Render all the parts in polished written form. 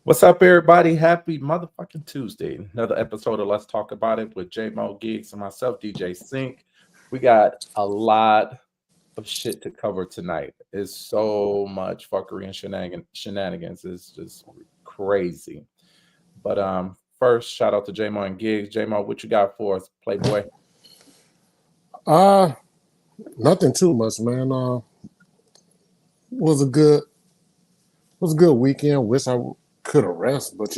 What's up, everybody? Happy motherfucking Tuesday. Another episode of Let's Talk About It with J-Mo, Gigz, and myself, DJ Sync. We got a lot of shit to cover tonight. It's so much fuckery and shenanigans. It's just crazy. But first, shout out to J-Mo and Gigz. J-Mo, what you got for us, Playboy? Nothing too much, man. Was a good weekend. Wish I could have rest, but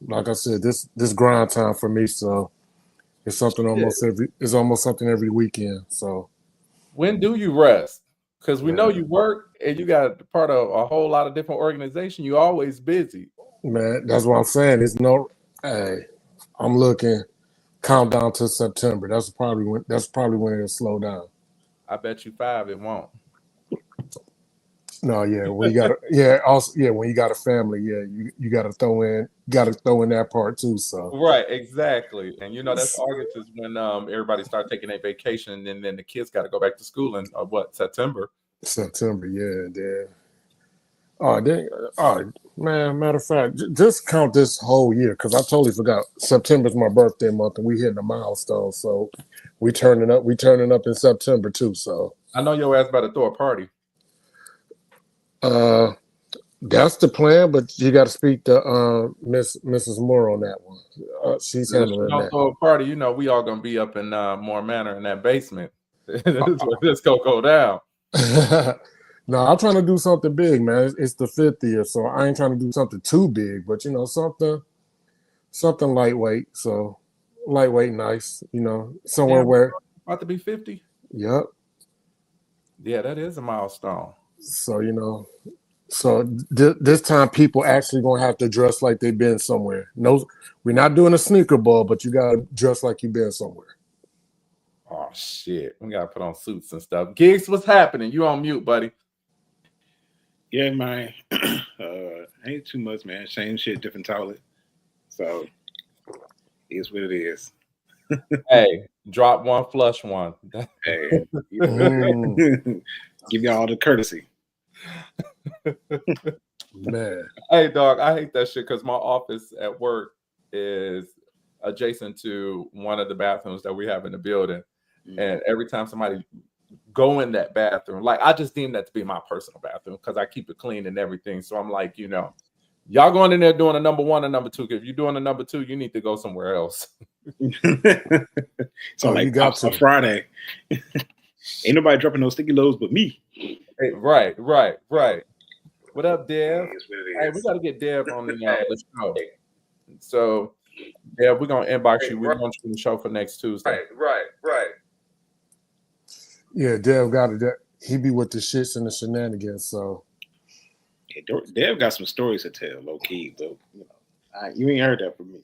like I said, this grind time for me, so it's something almost something every weekend. So when do you rest? Because we know you work and you got part of a whole lot of different organizations. You're always busy. Man, that's what I'm saying. I'm looking countdown to September. That's probably when it'll slow down. I bet you 5 it won't. No, yeah, when you got when you got a family, you got to throw in that part too. So right, exactly, and that's August is when everybody start taking a vacation, and then the kids got to go back to school in September. September, yeah. Man. Matter of fact, just count this whole year because I totally forgot. September's my birthday month, and we hitting a milestone. So we turning up in September too. So I know your ass about to throw a party. That's the plan, but you got to speak to Mrs. Moore on that one. She's handling that. Throw a party, we all gonna be up in Moore Manor in that basement. This go down. No, I'm trying to do something big, man. It's the 50th, so I ain't trying to do something too big, but something lightweight. So lightweight, nice. Somewhere where about to be 50. Yep. Yeah, that is a milestone. So this time people actually gonna have to dress like they've been somewhere. No, we're not doing a sneaker ball, but you gotta dress like you've been somewhere. Oh shit, we gotta put on suits and stuff. Gigz, what's happening? You on mute, buddy? Yeah, man. Ain't too much, man. Same shit, different toilet. So it's what it is. Hey, drop one, flush one. Hey, give y'all the courtesy. Man. Hey, dog, I hate that shit because my office at work is adjacent to one of the bathrooms that we have in the building. And every time somebody go in that bathroom, like I just deem that to be my personal bathroom because I keep it clean and everything. So I'm like, y'all going in there doing a number 1 and number 2. If you're doing a number 2, you need to go somewhere else. So like Pops on Friday. Ain't nobody dropping no sticky loads but me. Hey, right. What up, Dev? Hey, we got to get Dev on the show. So, Dev, we're going to inbox you. We're going to do the show for next Tuesday. Right. Yeah, Dev got it. He be with the shits and the shenanigans, so. Yeah, Dev got some stories to tell, low key, though. You ain't heard that from me.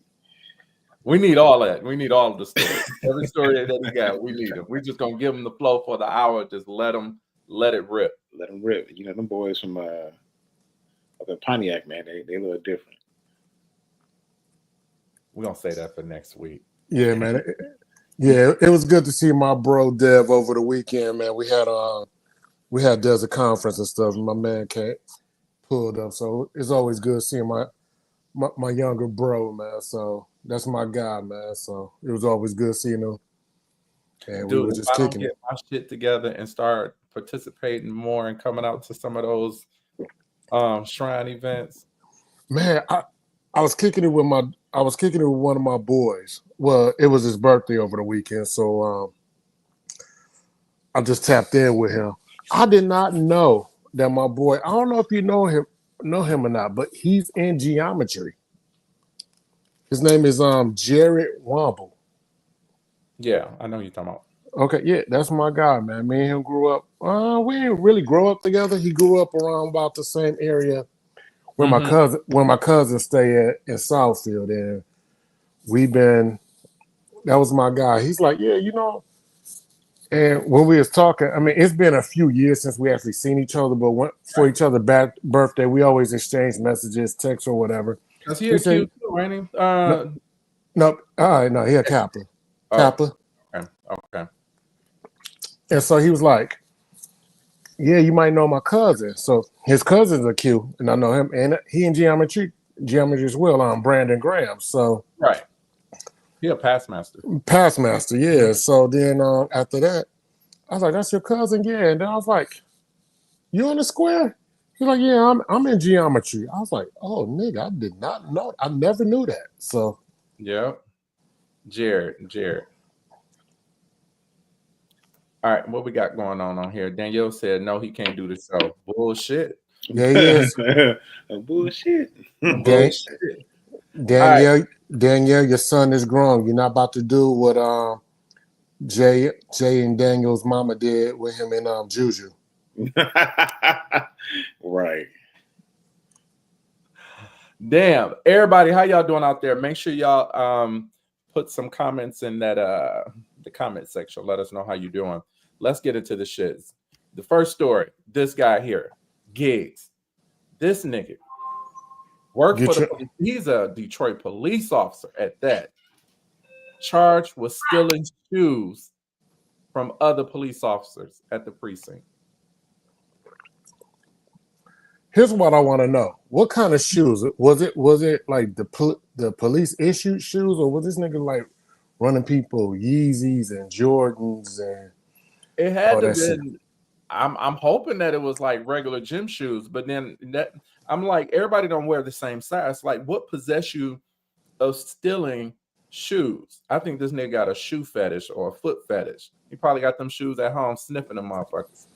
We need all that. We need all of the stories. Every story that he got, we need him. We just gonna give him the flow for the hour. Just let it rip. Let them rip. Them boys from up in Pontiac, man, they a little different. We're gonna say that for next week. Yeah, man. It was good to see my bro Dev over the weekend, man. We had Desert Conference and stuff, and my man pulled up. So it's always good seeing my younger bro, man. So that's my guy, man. So it was always good seeing him. And Dude, we were just if I kicking don't get my shit together and start participating more and coming out to some of those shrine events. Man, I was kicking it with one of my boys. Well, it was his birthday over the weekend, so I just tapped in with him. I did not know that my boy, I don't know if you know him or not, but he's in geometry. His name is Jared Womble. Yeah, I know who you're talking about. Okay, yeah, that's my guy, man. Me and him grew up. We didn't really grow up together. He grew up around about the same area where my cousins stay at in Southfield, and that was my guy. He's like, yeah, and when we was talking, I mean, it's been a few years since we actually seen each other, but for each other's birthday, we always exchange messages, texts, or whatever. Is he a cute too, ain't he? No, he a Kappa. Kappa. Okay. And so he was like, yeah, you might know my cousin. So his cousins are Q, and I know him, and he in geometry as well, Brandon Graham. So right. He a past master. Yeah. So then after that, I was like, that's your cousin? Yeah. And then I was like, you in the square? He's like, yeah, I'm in geometry. I was like, oh, nigga, I did not know. I never knew that. So yeah. Jared. All right, what we got going on here? Danielle said no, he can't do the show. Bullshit. Yeah, he is. Bullshit. Danielle, your son is grown. You're not about to do what Jay and Daniel's mama did with him and Juju. Right. Damn. Everybody, how y'all doing out there? Make sure y'all put some comments in that the comment section. Let us know how you doing. Let's get into the shits. The first story, this guy here, Gigz. This nigga worked for the police. He's a Detroit police officer at that. Charged with stealing shoes from other police officers at the precinct. Here's what I want to know: what kind of shoes was it? Was it like the police issued shoes, or was this nigga like running people Yeezys and Jordans and? It had to been. I'm hoping that it was like regular gym shoes, but then I'm like, everybody don't wear the same size. Like, what possessed you of stealing shoes? I think this nigga got a shoe fetish or a foot fetish. He probably got them shoes at home sniffing them motherfuckers.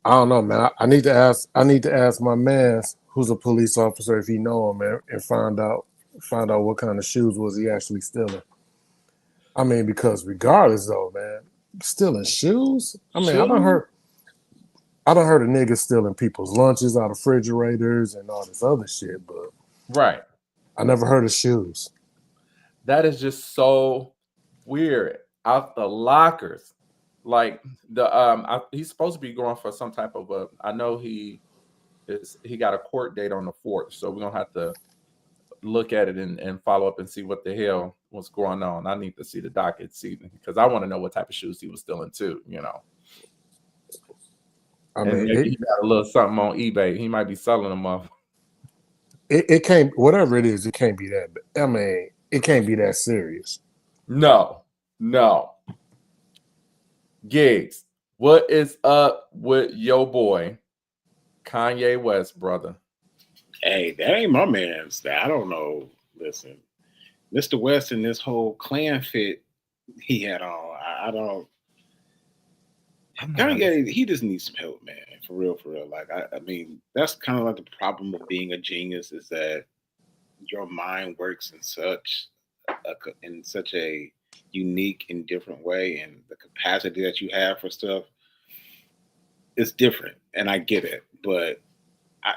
I don't know, man. I need to ask my man who's a police officer if he know him, man, and find out what kind of shoes was he actually stealing. I mean, because regardless though, man, stealing shoes. I mean, I done heard of niggas stealing people's lunches out of refrigerators and all this other shit, but right. I never heard of shoes. That is just so weird. Out the lockers. Like he's supposed to be going for some type of I know he got a court date on the 4th, so we're gonna have to look at it and follow up and see what the hell was going on. I need to see the docket, because I want to know what type of shoes he was stealing too. I mean, maybe he got a little something on eBay. He might be selling them off. It can't, whatever it is, it can't be that. I mean, it can't be that serious. No. Gigz, what is up with your boy Kanye West, brother? Hey, that ain't my man's. I don't know. Listen, Mr. West and this whole clan fit he had on. I don't. Kanye, he just needs some help, man. For real. Like, I mean, that's kind of like the problem of being a genius, is that your mind works in such a unique and different way, and the capacity that you have for stuff is different. And I get it, but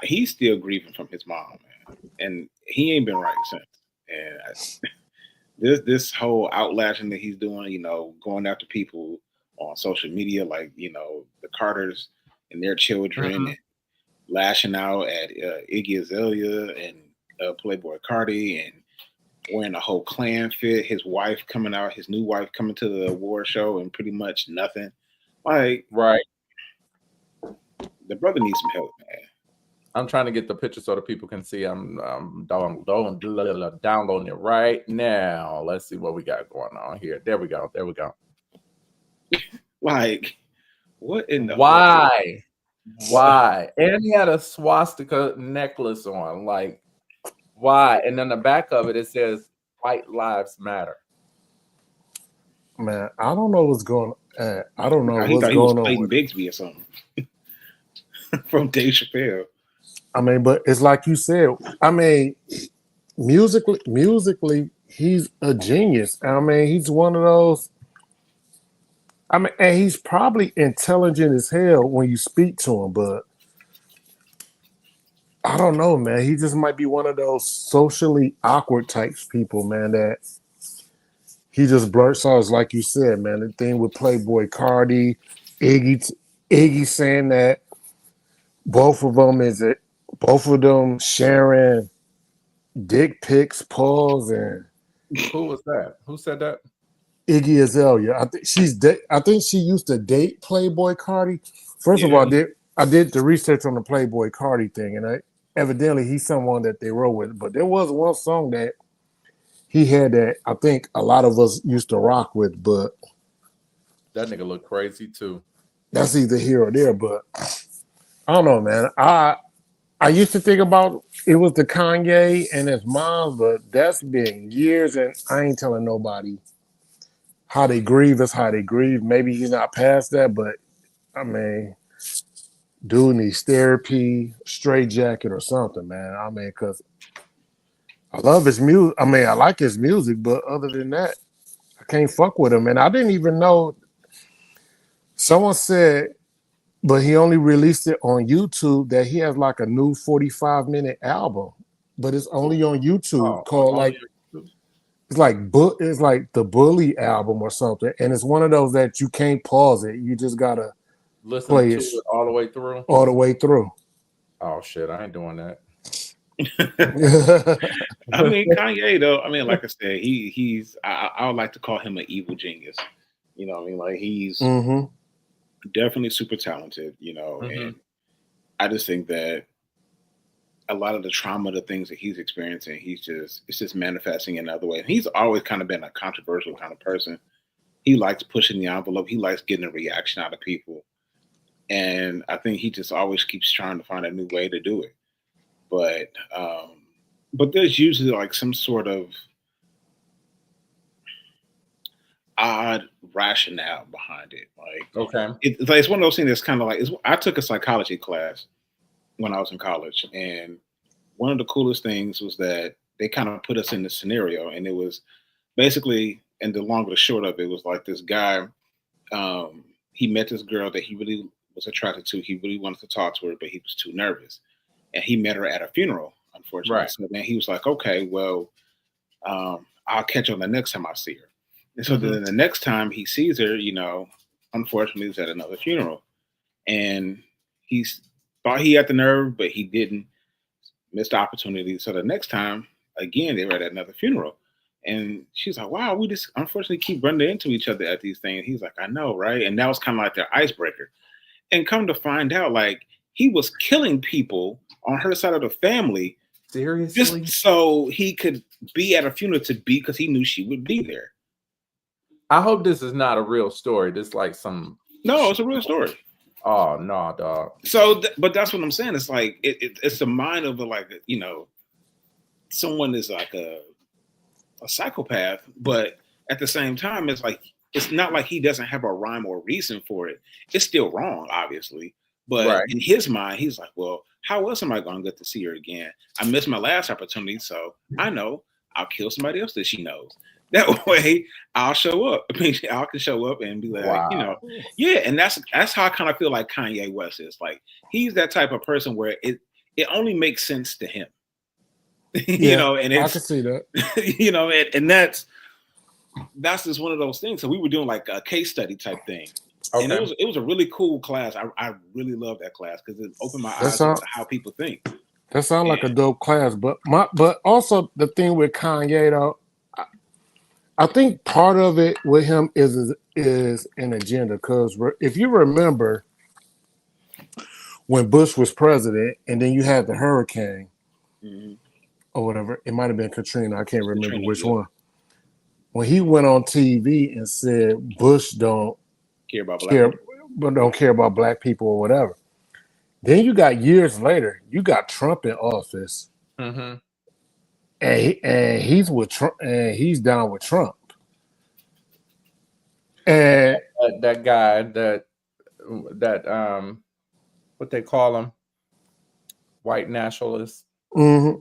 he's still grieving from his mom, man, and he ain't been right since. And this whole outlashing that he's doing, going after people on social media, like the Carters and their children, and lashing out at Iggy Azalea and Playboy Cardi, and wearing a whole clan fit. His wife coming out, his new wife coming to the award show, and pretty much nothing. Like, right. The brother needs some help, man. I'm trying to get the picture so that people can see. I'm downloading it right now. Let's see what we got going on here. There we go. Like, what in the why? And he had a swastika necklace on. Like, why? And then the back of it says "White Lives Matter." Man, I don't know what's going on. I don't know what's going on. Clayton Bigsby or something. from Dave Chappelle. I mean, but it's like you said. I mean, musically, he's a genius. I mean, he's one of those. I mean, and he's probably intelligent as hell when you speak to him, but I don't know, man. He just might be one of those socially awkward types people, man, that he just blurts out, like you said, man, the thing with Playboy Cardi, Iggy saying that both of them sharing dick pics, paws, and Who was that? Who said that? Iggy Azalea. I think she used to date Playboy Cardi. First of all, I did the research on the Playboy Cardi thing, and evidently he's someone that they wrote with. But there was one song that he had that I think a lot of us used to rock with, but That nigga look crazy too. that's either here or there. But I don't know, man. I used to think about it was the Kanye and his mom, but that's been years, and I ain't telling nobody how they grieve is how they grieve. Maybe he's not past that, but I mean, dude needs therapy, straight jacket, or something, man. I mean, because I love his music. I mean, I like his music, but other than that, I can't fuck with him. And I didn't even know. Someone said, but he only released it on YouTube, that he has like a new 45-minute album, but it's only on YouTube called like it's like the Bully album or something, and it's one of those that you can't pause it. You just gotta listen play to it all the way through. all the way through. Oh shit, I ain't doing that. I mean, Kanye though. I mean, like I said, he's. I would like to call him an evil genius. You know what I mean? Like he's definitely super talented. You know, and I just think that a lot of the trauma, the things that he's experiencing, it's just manifesting in another way. And he's always kind of been a controversial kind of person. He likes pushing the envelope. He likes getting a reaction out of people. And I think he just always keeps trying to find a new way to do it. But there's usually like some sort of odd rationale behind it. Like, Okay. It's one of those things that's kind of like, I took a psychology class when I was in college, and one of the coolest things was that they kind of put us in this scenario, and it was basically, and the long or the short of it was like this guy, he met this girl that he really was attracted to. He really wanted to talk to her, but he was too nervous. And he met her at a funeral, unfortunately. Right. So then he was like, okay, well, I'll catch her the next time I see her. And so then the next time he sees her, you know, unfortunately, it's at another funeral. And he thought he had the nerve, but he didn't. Missed the opportunity. So the next time, again, they were at another funeral. And she's like, wow, we just unfortunately keep running into each other at these things. He's like, I know, right? And that was kind of like their icebreaker. And come to find out, like, he was killing people on her side of the family. Seriously? Just so he could be at a funeral because he knew she would be there. I hope this is not a real story. This is like some. No, it's a real story. Oh no, dog. So, but that's what I'm saying. It's like it's the mind of someone is like a psychopath, but at the same time, it's not like he doesn't have a rhyme or reason for it. It's still wrong, obviously. But in his mind, he's like, well, how else am I going to get to see her again? I missed my last opportunity, so I know I'll kill somebody else that she knows. That way, I'll show up. I mean, I can show up and be like, yeah. And that's how I kind of feel like Kanye West is. Like, he's that type of person where it only makes sense to him. You know, and I can see that. You know, and that's just one of those things. So we were doing like a case study type thing. Okay. And it was a really cool class. I really love that class because it opened my eyes to how people think. That sounds like a dope class, but also the thing with Kanye though, I think part of it with him is an agenda. Because if you remember when Bush was president, and then you had the hurricane or whatever, it might have been Katrina. I can't remember which one. When he went on TV and said Bush don't care about black people or whatever. Then you got years later, you got Trump in office, and he's with Trump, and he's down with Trump. And that guy what they call them, white nationalists. hmm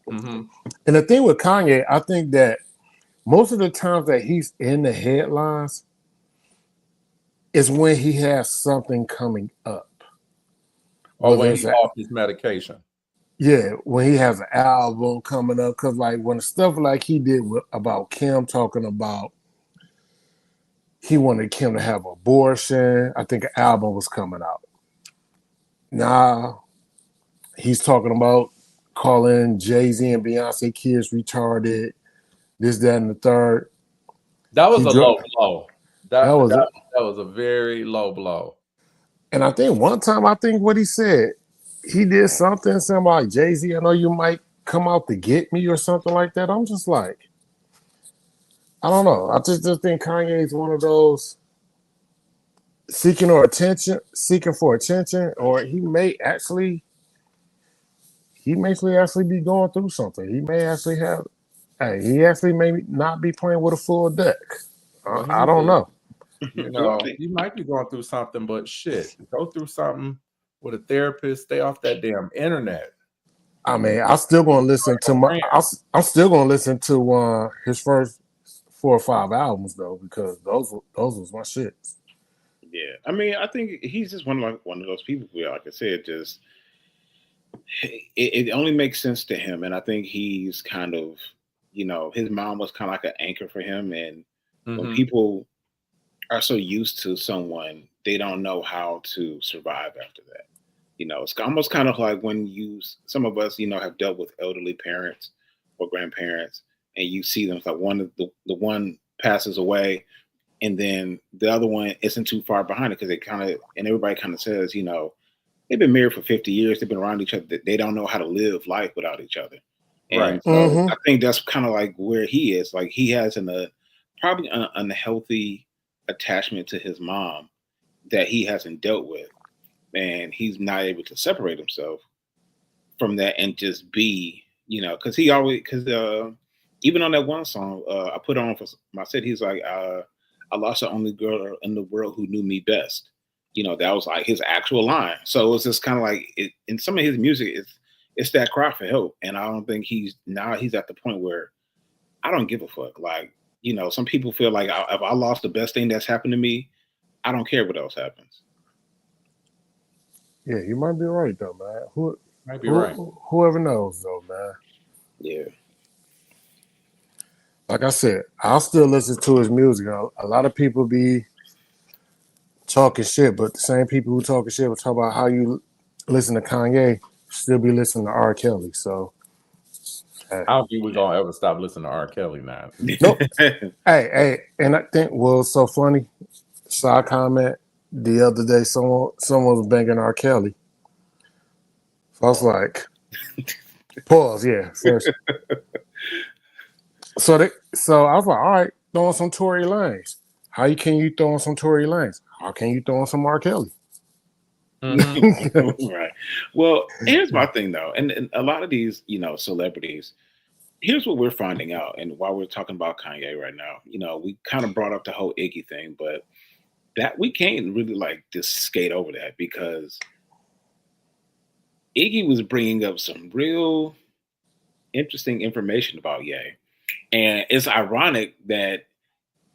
Mm-hmm. And the thing with Kanye, I think that most of the times that he's in the headlines is when he has something coming up. Or Whether when it's he's off his medication. yeah, when he has an album coming up, because like when stuff like he did about Kim talking about he wanted Kim to have abortion, I think an album was coming out. Now he's talking about calling Jay-Z and Beyonce kids retarded, this, that, and the third. That was He a dro- low blow. that That was that, a, that was a very low blow. and I think one time I think what he said, he did something like Jay-Z, I know you might come out to get me or something like that. I'm just like, I don't know. I just think Kanye is one of those seeking for attention, or he may actually be going through something. He may actually have. Hey, he actually may not be playing with a full deck. Well, he I may, don't know. you Well, I know, think- you might be going through something, but shit, go through something with a therapist. Stay off that damn internet. I mean, I'm still going to listen to I'm still going to listen to his first 4 or 5 albums though, because those was my shit. Yeah, I mean, I think he's just one of those people who, like I said, just it only makes sense to him, and I think he's kind of, his mom was kind of like an anchor for him, and when people are so used to someone, they don't know how to survive after that. It's almost kind of like when some of us, have dealt with elderly parents or grandparents, and you see them, it's like the one passes away, and then the other one isn't too far behind it, because and everybody kind of says, they've been married for 50 years, they've been around each other, they don't know how to live life without each other. And Right. So I think that's kind of like where he is. Like he has probably an unhealthy attachment to his mom that he hasn't dealt with. And he's not able to separate himself from that and just be, because even on that one song I put on for my set, he's like, I lost the only girl in the world who knew me best. That was like his actual line. So it's just kind of like in some of his music, it's that cry for help. And I don't think he's at the point where I don't give a fuck. Like, some people feel like if I lost the best thing that's happened to me, I don't care what else happens. Yeah, you might be right though, man. Might be right. Whoever knows though, man. Yeah. Like I said, I'll still listen to his music. A lot of people be talking shit, but the same people who talking shit will talk about how you listen to Kanye, still be listening to R. Kelly. So I don't think we're gonna ever stop listening to R. Kelly now. nope. hey, and I think was so funny. Saw a comment the other day. Someone was banging R. Kelly. So I was like, pause. Yeah, first. So I was like, all right, throwing some Tory Lanez. How can you throw in some Tory Lanez? How can you throw in some R. Kelly? Right. Well, here's my thing though, and a lot of these, celebrities. Here's what we're finding out, and while we're talking about Kanye right now, we kind of brought up the whole Iggy thing, but that we can't really like just skate over that, because Iggy was bringing up some real interesting information about Ye. And it's ironic that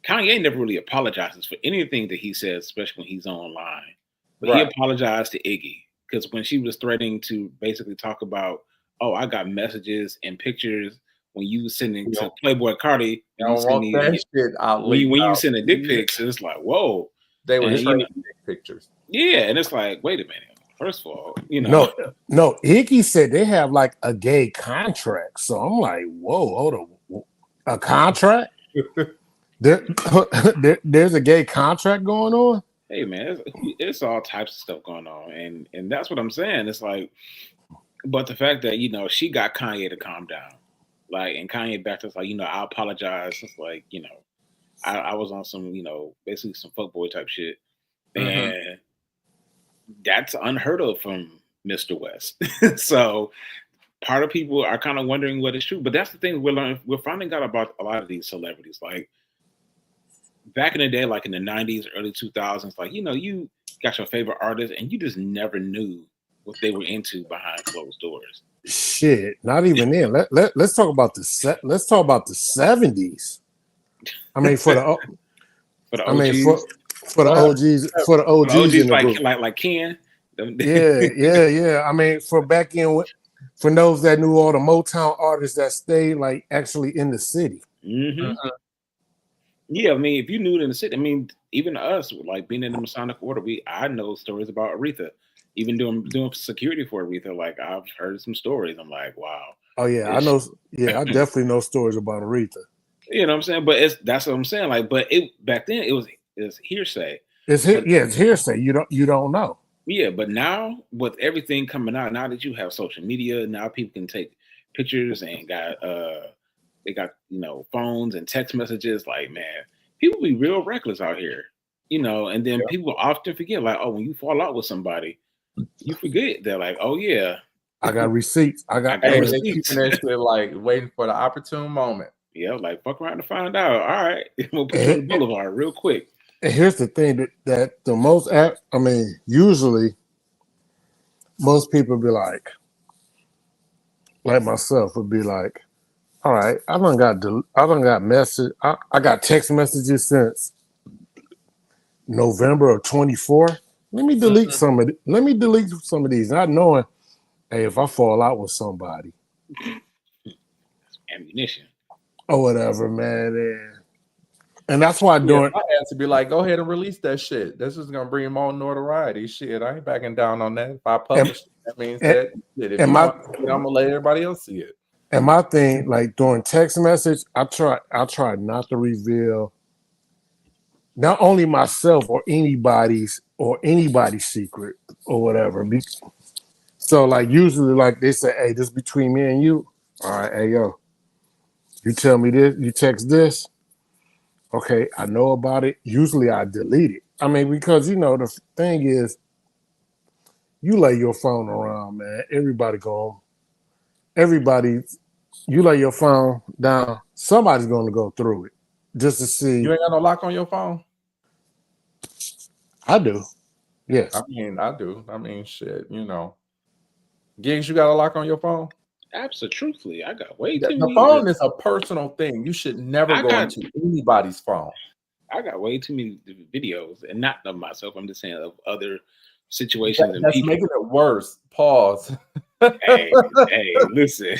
Kanye never really apologizes for anything that he says, especially when he's online. But He apologized to Iggy because when she was threatening to basically talk about, oh, I got messages and pictures when you sending to Playboy Cardi. When you send a dick pics, it's like, whoa. They were trading dick pictures. Yeah, and it's like, wait a minute. First of all, No, Iggy said they have like a gay contract. So I'm like, whoa, hold on. A contract? There's a gay contract going on? Hey man, it's all types of stuff going on, and that's what I'm saying. It's like, but the fact that she got Kanye to calm down, like, and Kanye backed us like, I apologize. It's like, I was on some, basically some fuckboy type shit, and that's unheard of from Mr. West. So part of people are kind of wondering what is true, but that's the thing we're finding out about a lot of these celebrities. Like back in the day, like in the 90s, early 2000s, like, you got your favorite artist, and you just never knew what they were into behind closed doors. Shit, not even then. Let's talk about the let's talk about the 70s. I mean, for the For the I mean, OGs, for the OGs, for the OGs in the group. like Ken. Yeah. I mean, for back in, for those that knew all the Motown artists that stayed like actually in the city. Mm-hmm. Yeah, I mean, if you knew it in the city, I mean, even us, like being in the Masonic Order, I know stories about Aretha. Even doing security for Aretha, like I've heard some stories. I'm like, wow. Oh yeah, I know. Yeah, I definitely know stories about Aretha. You know what I'm saying? But that's what I'm saying. Like, but back then it was hearsay. It's hearsay. You don't know. Yeah, but now with everything coming out, now that you have social media, now people can take pictures and they got phones and text messages. Like, man, people be real reckless out here, and then people often forget, like, oh, when you fall out with somebody, you forget. They're like, oh yeah, I got receipts. I got receipts. Keeping that shit, like waiting for the opportune moment. Yeah, like fuck around to find out. All right, we'll put you on the boulevard real quick. And here's the thing that the most, I mean, usually most people be like myself would be like, all right, I done got message. I got text messages since November of 24. Let me delete some of these, not knowing, hey, if I fall out with somebody, ammunition or whatever, man. And that's why I had to be like, go ahead and release that shit. This is gonna bring more notoriety. Shit, I ain't backing down on that. If I publish it, that means that if I'm gonna let everybody else see it. And my thing, like during text message, I try not to reveal not only myself or anybody's secret or whatever. So like usually like they say, hey, this between me and you. All right, hey yo, you tell me this, you text this. Okay, I know about it. Usually I delete it. I mean, because the thing is, you lay your phone around, man. You lay your phone down, somebody's going to go through it just to see. You ain't got no lock on your phone? I do. Yes. I mean, I do. I mean, shit, Gigz, you got a lock on your phone? Absolutely. I got way too many. The phone is a personal thing. You should never go into anybody's phone. I got way too many videos, and not of myself. I'm just saying of other situations and that's people. Making it worse. Pause. Hey, listen.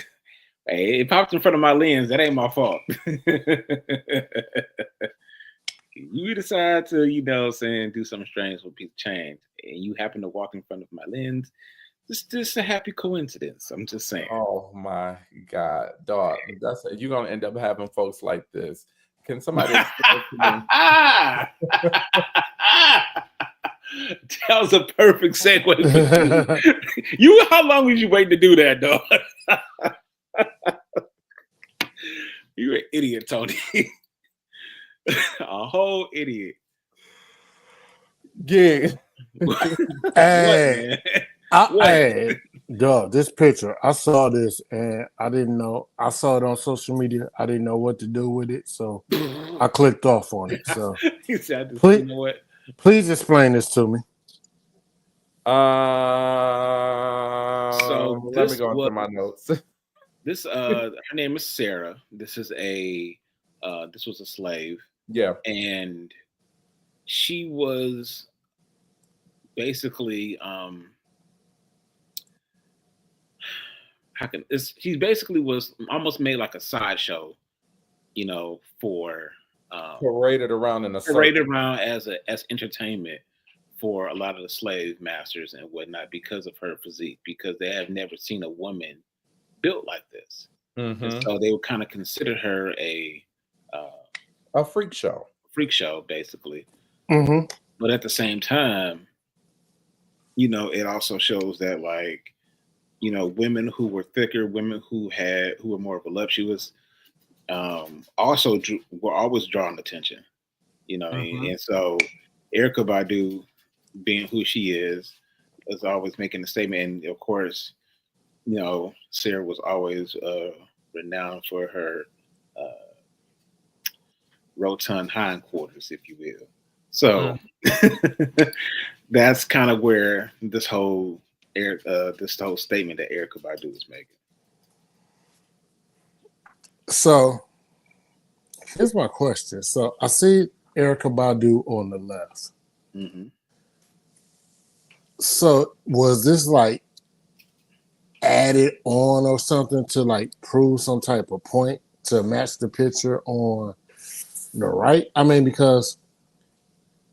Hey, it popped in front of my lens. That ain't my fault. You decide to, do something strange with a piece of change, and you happen to walk in front of my lens. It's just a happy coincidence. I'm just saying. Oh my God, dog! You're gonna end up having folks like this. Can somebody? That was a perfect segue. You, how long was you waiting to do that, dog? You're an idiot, Tony. A whole idiot. Gigz. Hey. Hey, dog, this picture, I saw this and I didn't know. I saw it on social media. I didn't know what to do with it, so I clicked off on it. So please explain this to me. So let me go into my notes. This her name is Sarah. This was a slave. Yeah. And she was basically she basically was almost made like a sideshow, for paraded around as entertainment for a lot of the slave masters and whatnot because of her physique, because they have never seen a woman built like this. Mm-hmm. So they would kind of consider her a freak show. Basically. Mm-hmm. But at the same time, it also shows that women who were thicker, women who were more voluptuous, also were always drawing attention. Mm-hmm. And so Erykah Badu, being who she is always making a statement. And of course, Sarah was always renowned for her rotund hindquarters, if you will. So that's kind of where this whole statement that Erykah Badu is making. So here's my question. So I see Erykah Badu on the left. Mm-hmm. So was this like added on or something to like prove some type of point to match the picture on the right? I mean, because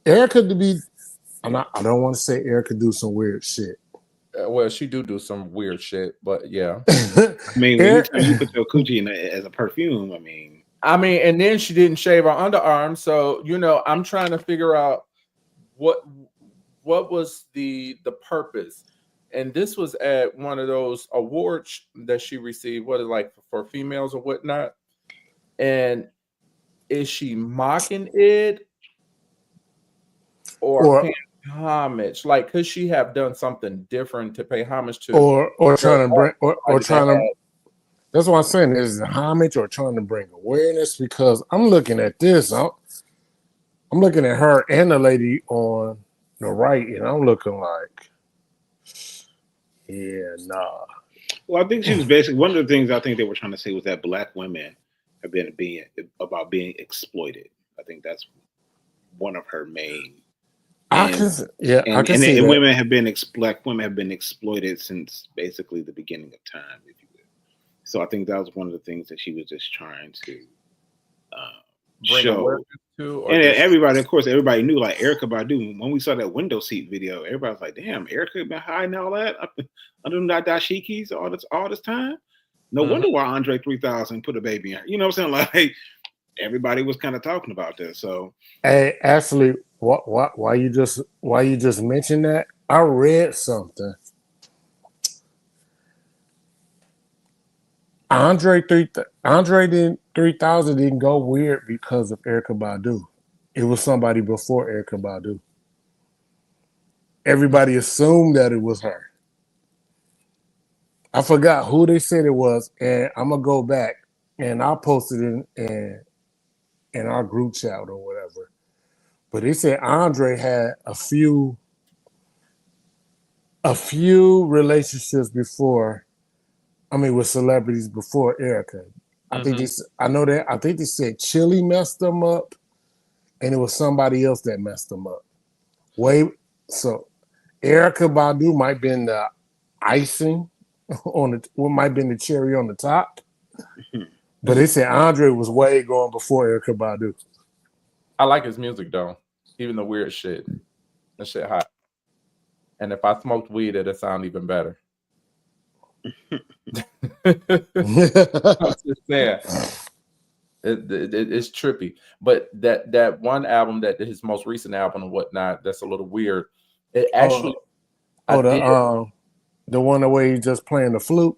Erykah to be, I don't want to say Erykah do some weird shit. Well, she do some weird shit, but yeah. I mean, anytime you put your coochie in as a perfume, I mean, and then she didn't shave her underarm, so I'm trying to figure out what was the purpose. And this was at one of those awards that she received, what is like for females or whatnot. And is she mocking it or paying homage? Like, could she have done something different to pay homage to, or trying to bring or trying to? That's what I'm saying. Is it homage or trying to bring awareness? Because I'm looking at this. I'm looking at her and the lady on the right, and I'm looking like, yeah, nah. Well, I think she was basically one of the things I think they were trying to say was that Black women have been being exploited. I think that's one of her main. I can see that. Women have been Black women have been exploited since basically the beginning of time, if you will. So I think that was one of the things that she was just trying to show. And everybody, of course, everybody knew, like Erykah Badu. When we saw that window seat video, everybody was like, "Damn, Erykah been hiding all that under them dashikis all this time." No wonder why Andre 3000 put a baby in her. You know what I'm saying? Like everybody was kind of talking about this. So, hey, actually, why you just mentioned that? I read something. Andre 3000 didn't go weird because of Erykah Badu. It was somebody before Erykah Badu. Everybody assumed that it was her. I forgot who they said it was, and I'm gonna go back and I'll post it in our group chat or whatever. But they said Andre had a few relationships before. I mean, with celebrities before Erykah. I think they said Chili messed them up, and it was somebody else that messed them up. So Erykah Badu might have been the icing on what might have been the cherry on the top. But they said Andre was way going before Erykah Badu. I like his music though, even the weird shit. That shit hot. And if I smoked weed, it'd sound even better. I'm just saying, it's trippy. But that one album, that his most recent album and whatnot, that's a little weird. It actually, the one where he's just playing the flute.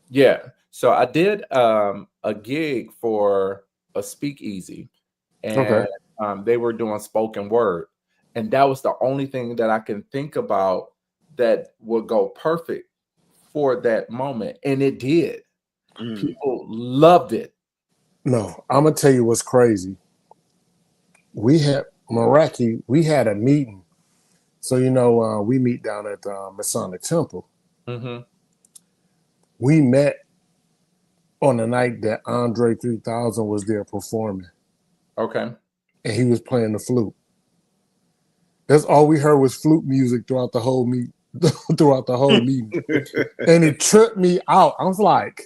Yeah. So I did a gig for a speakeasy, and they were doing spoken word, and that was the only thing that I can think about that would go perfect for that moment, and it did. People loved it. No, I'm gonna tell you what's crazy. We had a meeting. So we meet down at the Masonic Temple. We met on the night that Andre 3000 was there performing. Okay. And he was playing the flute. That's all we heard was flute music throughout the whole meeting. And it tripped me out. I was like,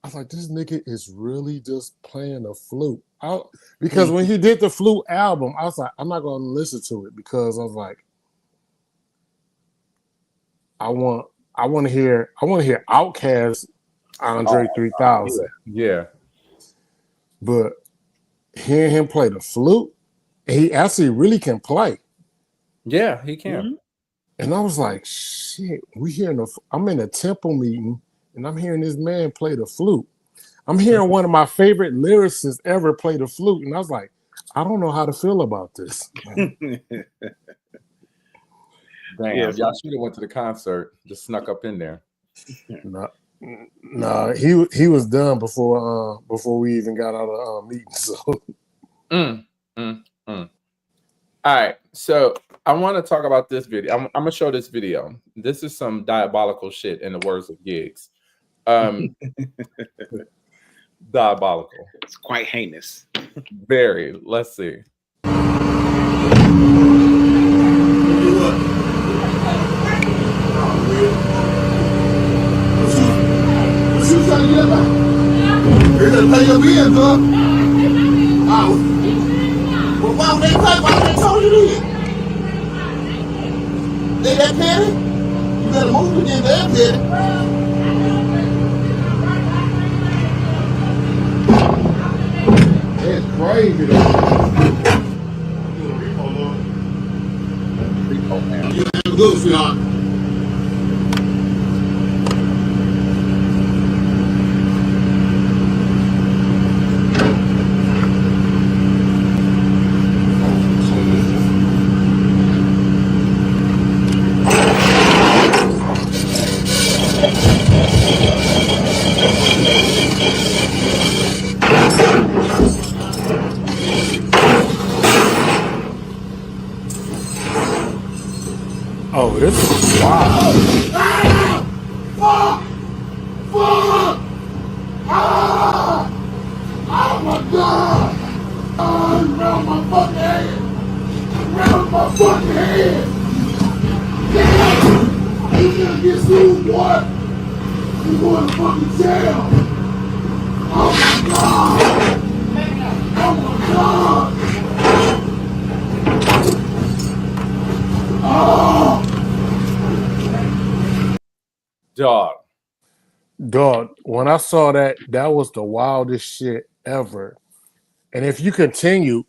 this nigga is really just playing a flute. Because when he did the flute album, I was like, I'm not gonna listen to it because I was like, I want to hear Outkast Andre 3000. Yeah. But hearing him play the flute, he actually really can play. Yeah, he can. And I was like, shit, I'm in a temple meeting and I'm hearing this man play the flute. I'm hearing one of my favorite lyricists ever play the flute. And I was like, I don't know how to feel about this. Damn, y'all should have went to the concert. Just snuck up in there. No, he was done before we even got out of meeting. So, All right. So I want to talk about this video. I'm gonna show this video. This is some diabolical shit, in the words of Gigz. Diabolical. It's quite heinous. Very. Let's see. What you trying to get about? They're gonna pay your bills, huh? Oh. Well, why would they pay? Why would they told you this? They that petty? You better move to get that petty. That's crazy, though. Repo man. You ain't good, sweetheart. Oh, this is wild. Fuck! Fuck! Ah! Oh my God! Oh, around my fucking head! Around my fucking head! Damn! You gonna get sued, boy! You going to fucking jail! Oh my God! Oh my God! Oh! Dog, when I saw that, that was the wildest shit ever. And if you continue,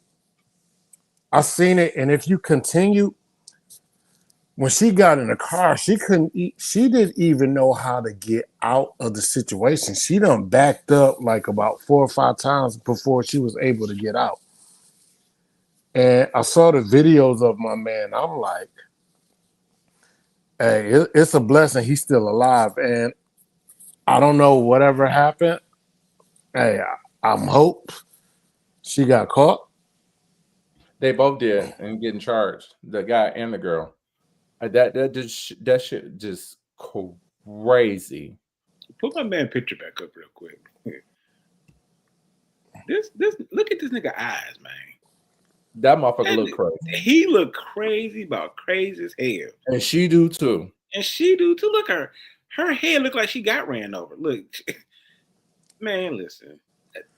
I seen it, and if you continue, when she got in the car, she didn't even know how to get out of the situation. She done backed up like about 4 or 5 times before she was able to get out. And I saw the videos of my man. I'm like, hey, it's a blessing he's still alive. And I don't know whatever happened. Hey, I'm hope she got caught. They both did and getting charged. The guy and the girl. That shit just crazy. Put my man picture back up real quick. This look at this nigga eyes, man. That motherfucker look crazy. He look crazy, about crazy as hell. And she do too. And she do too. Look, her head look like she got ran over. Look, man, listen.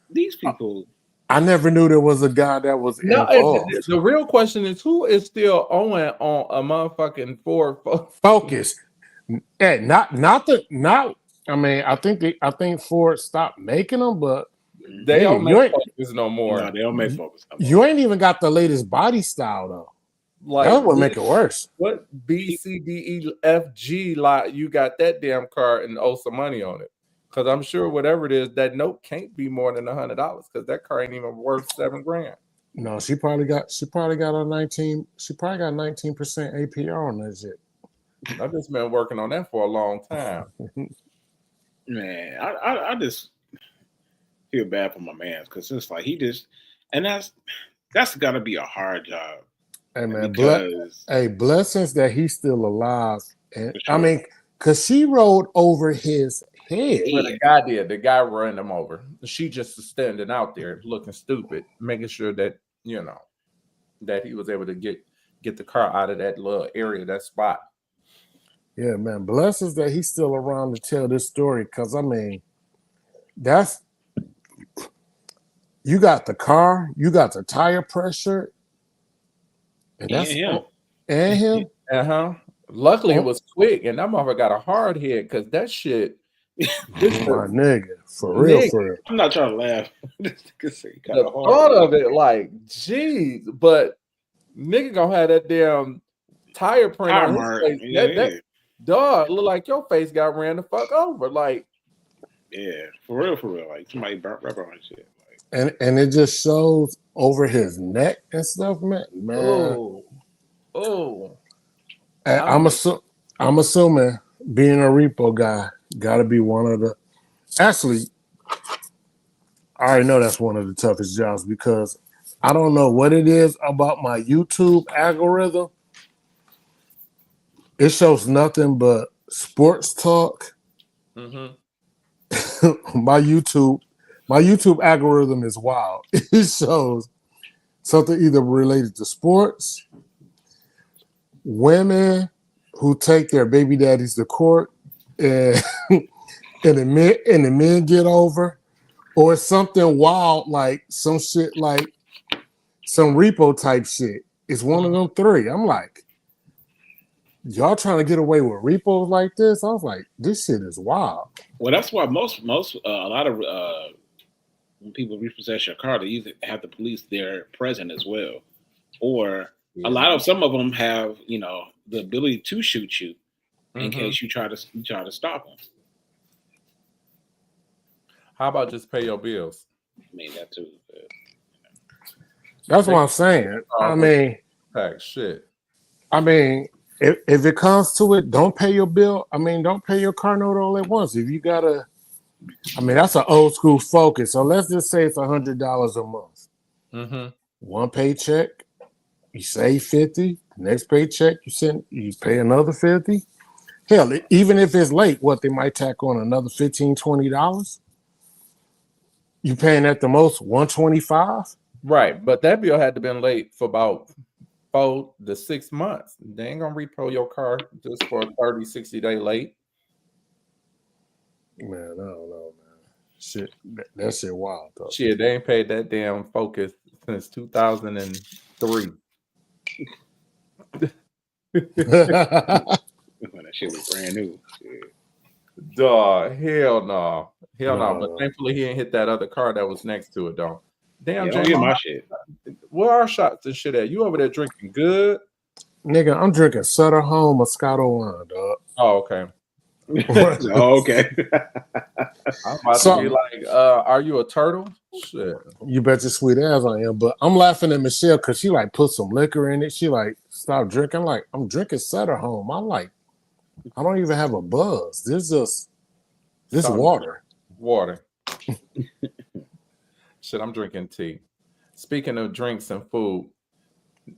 These people. I never knew there was a guy that was involved. The real question is, who is still owing on a motherfucking Ford Focus? Hey, not. I mean, I think Ford stopped making them, but they don't make Focus no more. No, they don't make Focus no more. You ain't even got the latest body style though. Like, that would make it worse. What B, C, D, E, F, G, like you got that damn car and owe some money on it? Because I'm sure whatever it is, that note can't be more than $100 because that car ain't even worth $7,000. No, she probably got a 19. She probably got 19% APR on that shit. I've just been working on that for a long time. Man, I just feel bad for my man because it's like he just, and that's got to be a hard job. Hey man, blessings that he's still alive. And sure. I mean, because she rode over his head. Well, the guy did. The guy ran him over. She just was standing out there looking stupid, making sure that, you know, that he was able to get the car out of that little area, that spot. Yeah, man. Blessings that he's still around to tell this story. Because, I mean, you got the car, you got the tire pressure. And him. Uh-huh. Luckily, it was quick, and that motherfucker got a hard head because that shit. My nigga, for real. I'm not trying to laugh. The thought of it, like, geez, but nigga gonna have that damn tire print on his face. That dog look like your face got ran the fuck over. Like, yeah, for real. Like somebody burnt rubber on shit. Like, and it just shows over his neck and stuff, man. Oh. I'm assuming being a repo guy got to be one of the. Actually, I already know that's one of the toughest jobs because I don't know what it is about my YouTube algorithm. It shows nothing but sports talk. Mm-hmm. my YouTube algorithm is wild. It shows something either related to sports, women who take their baby daddies to court, and the men get over, or something wild like some shit like some repo type shit. It's one of them three. I'm like, y'all trying to get away with repos like this? I was like, this shit is wild. Well, that's why most a lot of when people repossess your car, they usually have the police there present as well, or some of them have the ability to shoot you in case you try to stop them. How about just pay your bills? I mean that too. That's what I'm saying. I mean, shit. I mean, if it comes to it, don't pay your bill. I mean, don't pay your car note all at once. If you gotta, I mean, that's an old school focus. So let's just say it's $100 a month. Mm-hmm. One paycheck, you save 50. Next paycheck, you pay another 50. Hell, even if it's late, they might tack on another $15, $20. You paying at the most $125. Right, but that bill had to been late for about 4 to 6 months. They ain't gonna repo your car just for a 30, 60-day late. Man, I don't know, man. Shit, that shit wild though. Shit, they ain't paid that damn Focus since 2003. That shit was brand new. Shit. Dog, hell no. But thankfully he ain't hit that other car that was next to it, though. Damn, don't get my shit. Where are shots and shit at? You over there drinking good? Nigga, I'm drinking Sutter Home Moscato wine, dog. Oh, okay. Okay. I'm about to be like, are you a turtle? Shit. You bet your sweet ass I am. But I'm laughing at Michelle because she like put some liquor in it. She like, stop drinking. I'm like, I'm drinking Sutter Home. I'm like, I don't even have a buzz. This water. Water. Shit, I'm drinking tea. Speaking of drinks and food,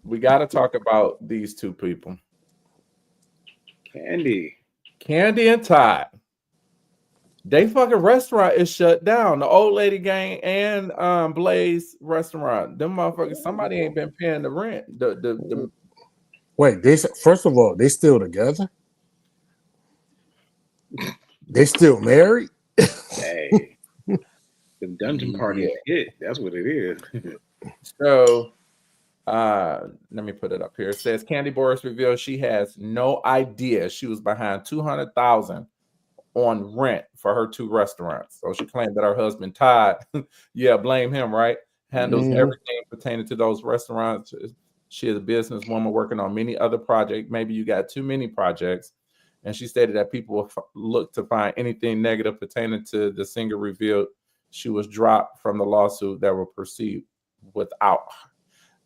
we got to talk about these two people. Candy and Todd. They fucking restaurant is shut down. The old lady gang and Blaze restaurant. Them motherfuckers, somebody ain't been paying the rent. Wait, first of all, they still together? They still married? Hey. The dungeon party hit. That's what it is. So let me put it up here. It says Candy Boris reveals she has no idea she was behind $200,000 on rent for her 2 restaurants. So she claimed that her husband Todd, blame him, right? Handles everything pertaining to those restaurants. She is a businesswoman working on many other projects. Maybe you got too many projects. And she stated that people will look to find anything negative pertaining to the singer. Revealed she was dropped from the lawsuit that were proceed without.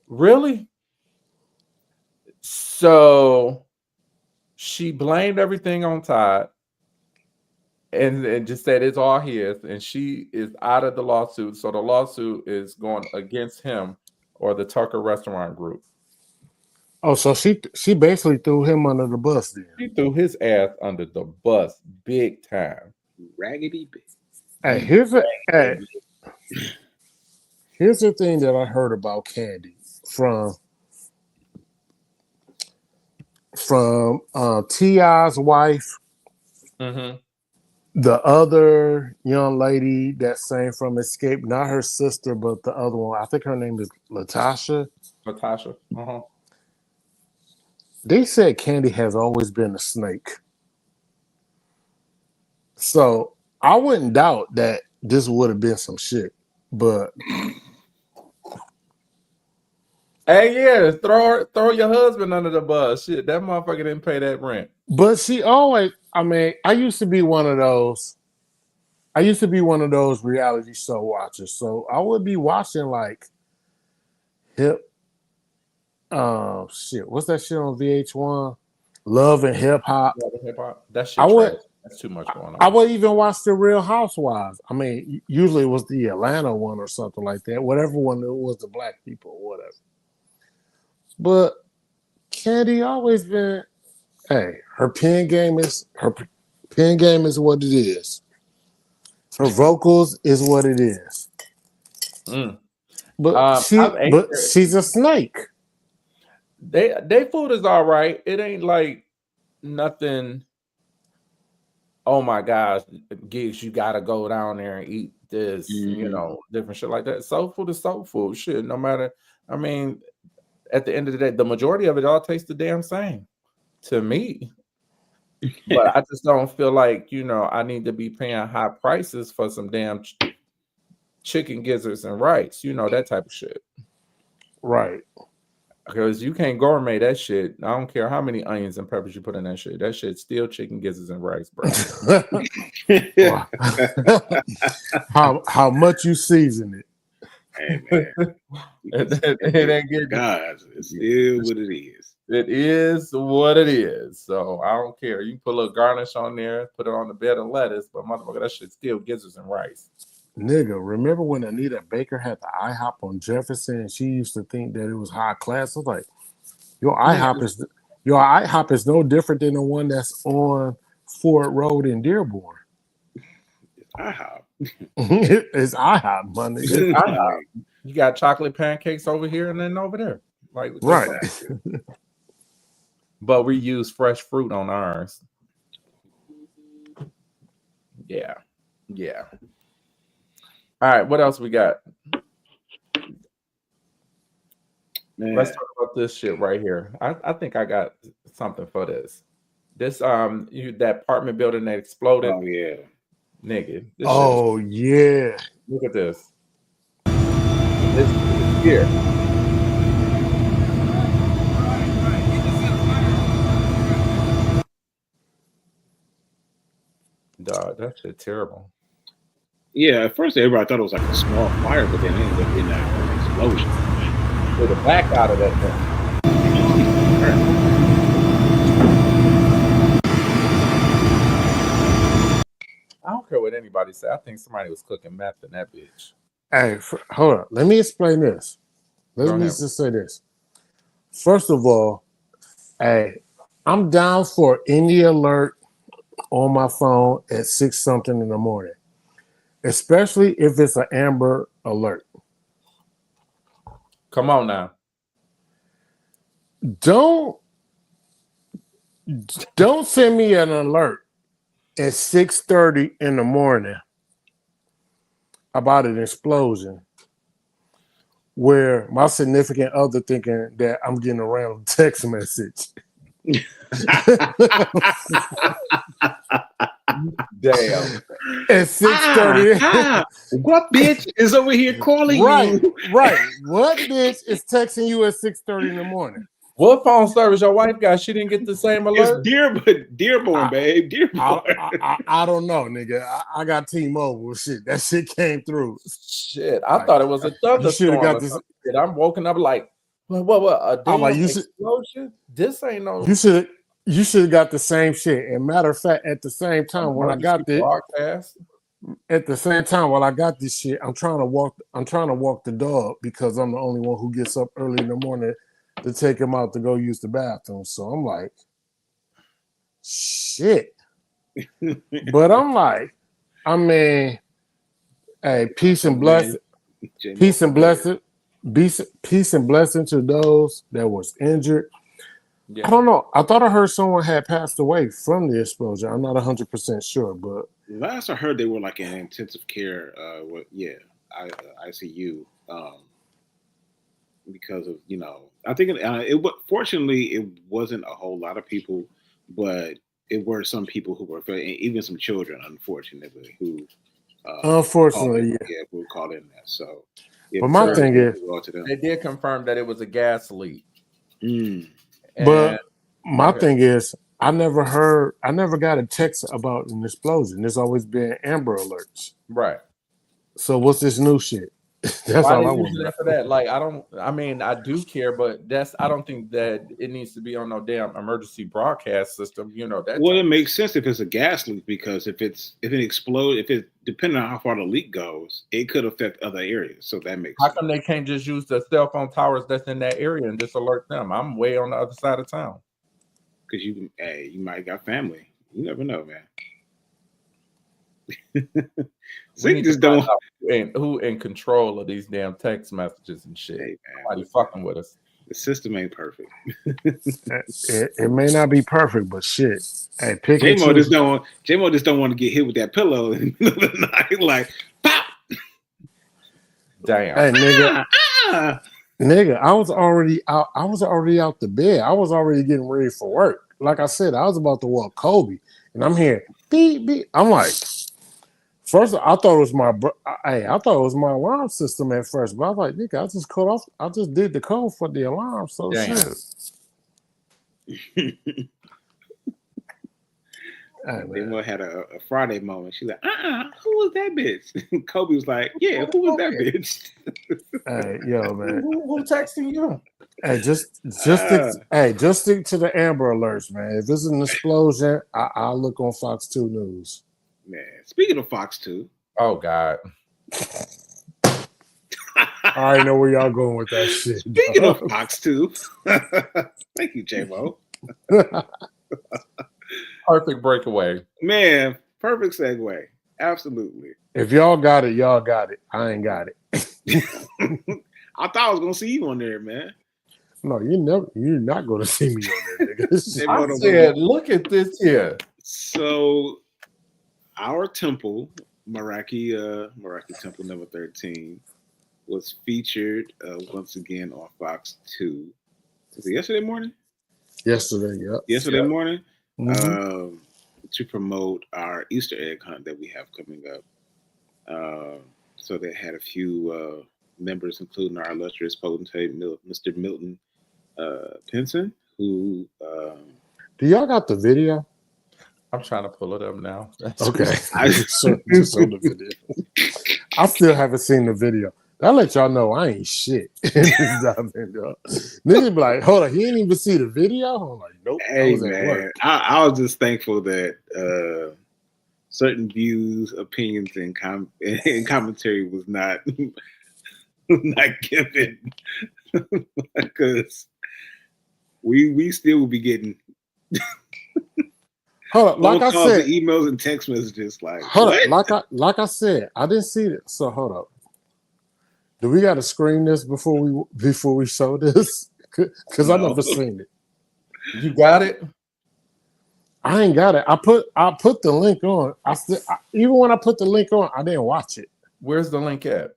Really? So she blamed everything on Todd and just said it's all his, and she is out of the lawsuit. So the lawsuit is going against him or the Tucker Restaurant Group. Oh, so she basically threw him under the bus then. She threw his ass under the bus big time. Raggedy bitch. Hey, here's the thing that I heard about Candy from T.I.'s wife, the other young lady that sang from Escape, not her sister, but the other one. I think her name is Latasha. They said Candy has always been a snake. So I wouldn't doubt that this would have been some shit, but hey, throw your husband under the bus. Shit, that motherfucker didn't pay that rent. But she always, I mean, I used to be one of those reality show watchers. So I would be watching like what's that shit on VH1? Love and Hip Hop. That shit That's too much going on. I would even watch the Real Housewives. I mean, usually it was the Atlanta one or something like that. Whatever one it was, the black people or whatever. But Candy always been, hey, her pen game is what it is. Her vocals is what it is. But she's a snake. They food is all right. It ain't like nothing. Oh my gosh, Gigz, you gotta go down there and eat this, different shit like that. Soul food is soul food. Shit, no matter. I mean, at the end of the day, the majority of it all tastes the damn same to me. But I just don't feel like, I need to be paying high prices for some damn chicken gizzards and rice, that type of shit. Right. Because you can't gourmet that shit. I don't care how many onions and peppers you put in that shit. That shit's still chicken gizzards and rice, bro. how much you season it. Hey, man. it ain't good. Guys, it's still what it is. It is what it is. So I don't care. You can put a little garnish on there, put it on the bed of lettuce, but motherfucker, that shit still gizzards and rice. Nigga, remember when Anita Baker had the IHOP on Jefferson and she used to think that it was high class? I was like, your IHOP is no different than the one that's on Ford Road in Dearborn. It's IHOP. It's IHOP, my nigga. It's IHOP. You got chocolate pancakes over here and then over there. Like right. But we use fresh fruit on ours. Yeah. All right, what else we got? Man. Let's talk about this shit right here. I think I got something for this. This that apartment building that exploded. Oh yeah, nigga. Yeah. Look at this. This is here. Dog, that shit terrible. Yeah, at first everybody thought it was like a small fire, but then it ended up being an explosion. With the back out of that thing. I don't care what anybody say. I think somebody was cooking meth in that bitch. Hey, hold on. Let me explain this. Let me just say this. First of all, hey, I'm down for any alert on my phone at 6 something in the morning, especially if it's an Amber Alert. Come on now. Don't send me an alert at 6:30 in the morning about an explosion where my significant other thinking that I'm getting a random text message. Damn. At 6:30. What bitch is over here calling you? Right. What bitch is texting you at 6:30 in the morning? What phone service your wife got? She didn't get the same alert? It's Dearborn, babe. Dearborn. I don't know, nigga. I got T-Mobile. Shit, that shit came through. Shit, I thought it was a thunderstorm. Got this. I'm woken up like, what? A damn explosion? This ain't no. You should have got the same shit. And matter of fact, at the same time when I got this, at the same time while I got this shit, I'm trying to walk the dog because I'm the only one who gets up early in the morning to take him out to go use the bathroom. So I'm like, shit. But I'm like, I mean, hey, peace and blessing to those that was injured. Yeah. I don't know. I thought I heard someone had passed away from the explosion. I'm not 100% sure, but last I heard they were like in intensive care. ICU. Because of I think it fortunately it wasn't a whole lot of people, but it were some people who were even some children, unfortunately, who who were caught in that. So, but my thing is, they did confirm that it was a gas leak. But my thing is, I never got a text about an explosion. There's always been Amber Alerts. Right. So what's this new shit? That's Why all they I want using to it for that? Like, I mean, I do care, but I don't think that it needs to be on no damn emergency broadcast system. You know that. Well, it makes sense if it's a gas leak, because if it explodes, depending on how far the leak goes, it could affect other areas. So that makes How sense. come they can't just use the cell phone towers that's in that area and just alert them? I'm way on the other side of town. Because you might got family. You never know, man. We just don't who in control of these damn text messages and shit. Hey, Nobody fucking with us. The system ain't perfect. it may not be perfect, but shit. Hey, pick J-Mo just don't want to get hit with that pillow in the middle of the night, like pop. Damn. Hey, nigga, I was already out. I was already out the bed. I was already getting ready for work. Like I said, I was about to walk Kobe, and I'm here. Beep beep. I'm like, first I thought it was my. I thought it was my alarm system at first, but I was like, nigga, I just cut off. I just did the code for the alarm. So Damn. shit. J-Mo had a Friday moment. She's like, who was that bitch? Kobe was like, yeah, who was that bitch? Hey, yo, man. Who texting you? Hey, just stick to the Amber Alerts, man. If it's an explosion, I'll look on Fox 2 News. Man, speaking of Fox 2. Oh God. I already know where y'all going with that shit. Speaking of Fox 2. Thank you, J-Mo. Perfect breakaway. Man, perfect segue. Absolutely. If y'all got it, y'all got it. I ain't got it. I thought I was gonna see you on there, man. No, you're not gonna see me on there, nigga. I said, look at this here. So our temple, Meraki Temple number 13, was featured once again on Fox 2. Was it yesterday morning? Yesterday, yeah. Yesterday morning. Mm-hmm. To promote our Easter egg hunt that we have coming up. So they had a few members, including our illustrious potentate, Mr. Milton Pinson, who... Do y'all got the video? I'm trying to pull it up now. Okay. Just show the video. I still haven't seen the video. That let y'all know I ain't shit. Niggas be like, hold on, he didn't even see the video? I'm like, nope. Hey, man, I was just thankful that certain views, opinions, and commentary was not given, because we still will be getting hold up, like I said, emails and text messages. Like, hold up, like I said, I didn't see it. So hold up. Do we got to screen this before we show this? Because I never seen it. You got it? I ain't got it. I put the link on. Even when I put the link on, I didn't watch it. Where's the link at?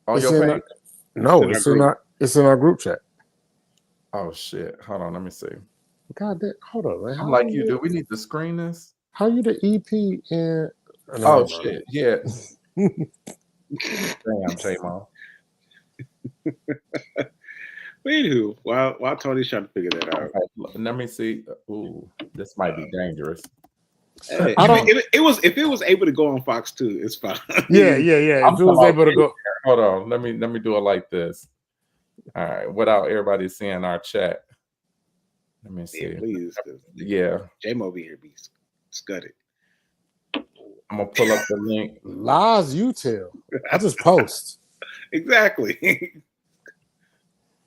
On It's your page? It's in our group chat. Oh shit! Hold on, let me see. God damn, hold on, man. I'm like you. Do we need to screen this? How you the EP in? Oh shit! Yeah. Damn, J-Mo. Anywho, while Tony's trying to figure that out, okay, let me see. Ooh, this might be dangerous. Hey, if it was able to go on Fox 2, it's fine. Yeah. If it was able to go, hold on. Let me do it like this. All right, without everybody seeing our chat. Let me see. Yeah, please. Yeah, J-Mo be here, be scudded. I'm gonna pull up the link. Lies you tell. I just post. Exactly.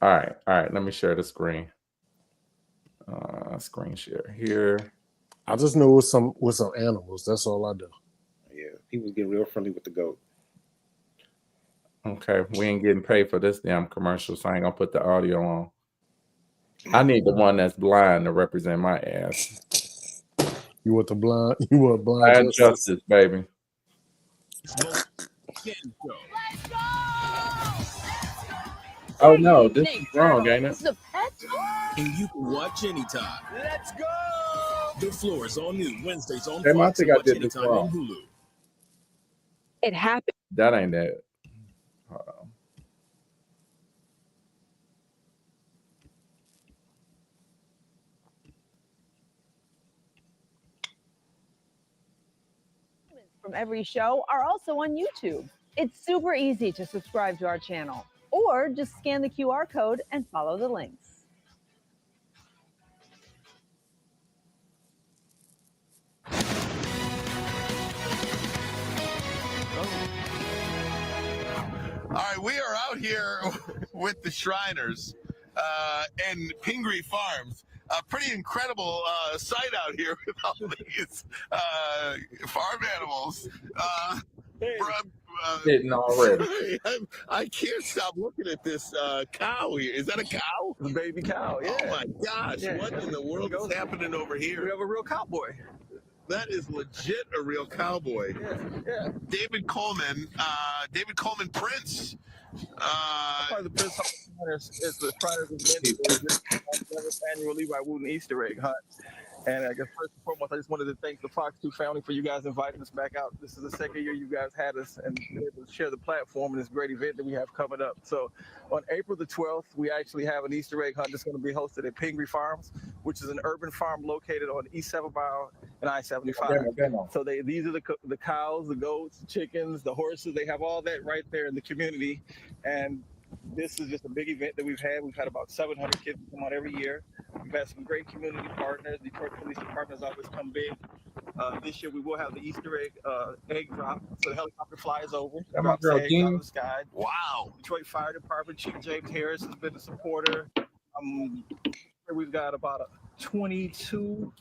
All right. Let me share the screen. Screen share here. I just know with some animals. That's all I do. Yeah, he was getting real friendly with the goat. Okay, we ain't getting paid for this damn commercial, so I ain't gonna put the audio on. I need the one that's blind to represent my ass. You want blind justice, baby. Oh no, this is wrong, ain't it? This is a pet? And you can watch anytime. Let's go! The Floor is all new Wednesdays on Damn, I Fox think and I watch did this anytime wrong. on Hulu. It happened. That ain't that. Hold on. From every show are also on YouTube. It's super easy to subscribe to our channel, or just scan the QR code and follow the links. All right, we are out here with the Shriners and Pingree Farms. A pretty incredible sight out here with all these farm animals. Hitting already. I can't stop looking at this cow here. Is that a cow? The baby cow, yeah. Oh my gosh, Yeah. what in the world is happening over We here? have a real cowboy. That is legit a real cowboy. Yeah. David Coleman Prince. Part of the Prince Hunters is the Shriners Adventures annual Levi Wooten Easter egg hunt. And I guess first and foremost, I just wanted to thank the Fox 2 family for you guys inviting us back out. This is the second year you guys had us and been able to share the platform in this great event that we have coming up. So on April the 12th, we actually have an Easter egg hunt that's going to be hosted at Pingree Farms, which is an urban farm located on East 7 Mile and I-75. So these are the cows, the goats, the chickens, the horses. They have all that right there in the community. And this is just a big event that we've had. We've had about 700 kids come out every year. We've had some great community partners. Detroit Police Department has always come big. This year we will have the Easter egg drop. So the helicopter flies over, drops the eggs out of the sky. Wow. Detroit Fire Department Chief James Harris has been a supporter. We've got about 22,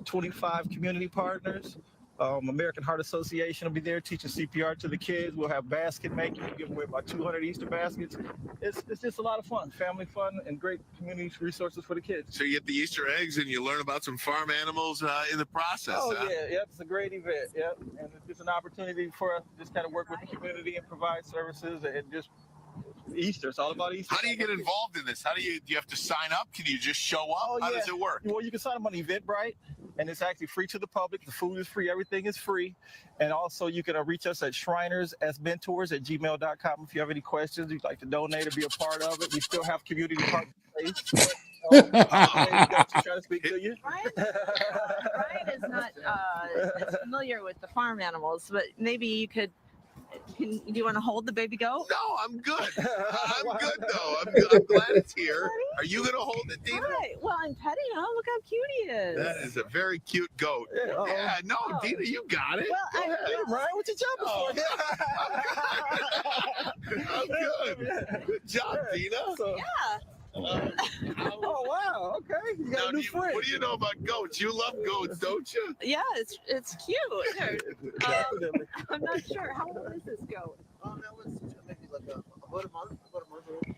25 community partners. American Heart Association will be there teaching CPR to the kids. We'll have basket making. We'll give away about 200 Easter baskets. It's just a lot of fun, family fun, and great community resources for the kids. So you get the Easter eggs and you learn about some farm animals in the process. Oh, yeah, it's a great event, yep. And it's just an opportunity for us to just kind of work with the community and provide services and just Easter. It's all about Easter. How do you get involved in this? Do you have to sign up? Can you just show up? Oh, How yeah. does it work? Well, you can sign up on Eventbrite, and it's actually free to the public. The food is free. Everything is free. And also, you can reach us at shrinersasmentors@gmail.com if you have any questions, you'd like to donate or be a part of it. We still have community partner space. Trying to speak to you. Ryan is not as familiar with the farm animals, but maybe you could. Do you want to hold the baby goat? No, I'm good. I'm good though. I'm glad it's here. Are you gonna hold it, Dina? Right. Well, I'm petting him. Look how cute he is. That is a very cute goat. Yeah, no, Dina, you got it. Well, Ryan, what you jumping for? I'm good. Good job, Dina. Yeah. Oh wow! Okay, you got a new friend. What do you know about goats? You love goats, don't you? Yeah, it's cute. I'm not sure. How old is this goat? That was maybe like about a month old.